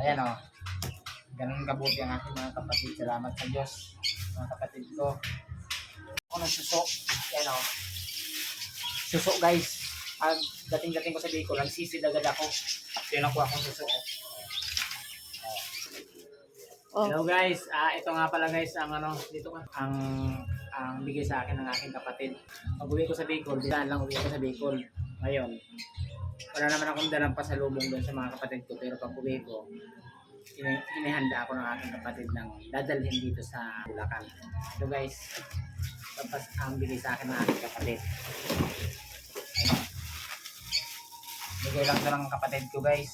Ayan o. Ganun kabuti ang aking mga kapatid. Salamat sa Diyos. Mga kapatid ko. Ako ng suso. Ayan o. Suso guys. Pag dating-dating ko sa Bicol, nagsisid agad ako. Pinakuha akong suso. Oh. Hello guys. Ito nga pala guys ang dito ka. Ang bigay sa akin ng aking kapatid. Pag uwi ko sa Bicol, diyan lang uwi ko sa Bicol. Ngayon, wala naman akong dalang pasalubong doon sa mga kapatid ko. Pero pag uwi ko, inihanda ako ng aking kapatid ng dadalhin dito sa Bulacan. So guys, tapos ang bigay sa akin ng aking kapatid. Bigay lang ito ng kapatid ko guys.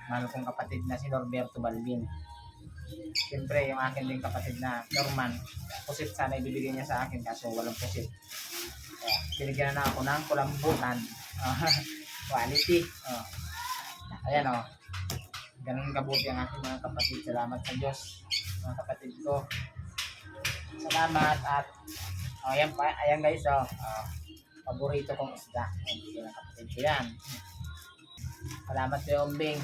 Mahal kong kapatid na si Norberto Balbin. Siyempre yung akin din kapatid na Norman. Pusit sana ibibigay niya sa akin kaso walang pusit. Kaya binigyan na ako ng kulambutan. Quality. Ayan o. Ganun kabuti ang aking mga kapatid. Salamat sa Diyos. Mga kapatid ko. Salamat at ayan guys o. Paborito kong isda. Ayan ang kapatid ko yan. Salamat sa Ombing.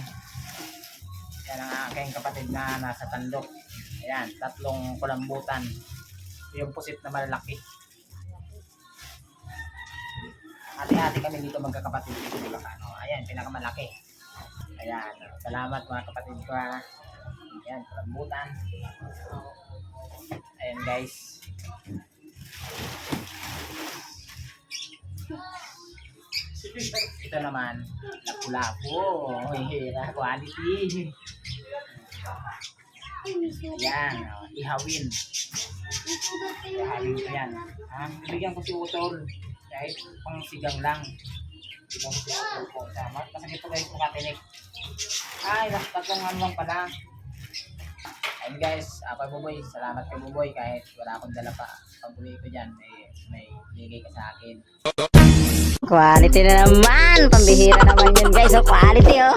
Yan ang aking kapatid na nasa Tandok. Ayan, 3 kulambutan. Yung pusit na malalaki. Hati-hati kami dito magkakapatid dito sa Bulacan. Ayan, pinakamalaki. Ayan, salamat mga kapatid ko ha. Ayan, kulambutan. Ayan guys. Ito naman, lapu-lapu. Quality. Yan, ihawin. Ihawin ko yan. Bibigyan ko si Utol. Kahit pang sigang lang. Bibigyan ko si Utol po. Kasi ito guys, kumatinik. Ay, tatlong lang pala. Ayun guys, ako Buboy. Salamat kay Buboy. Kahit wala akong dala pa. Pag-uwi ko dyan, may bigay ka sa akin. Quality na naman. Pambihira naman yun guys. So quality oh.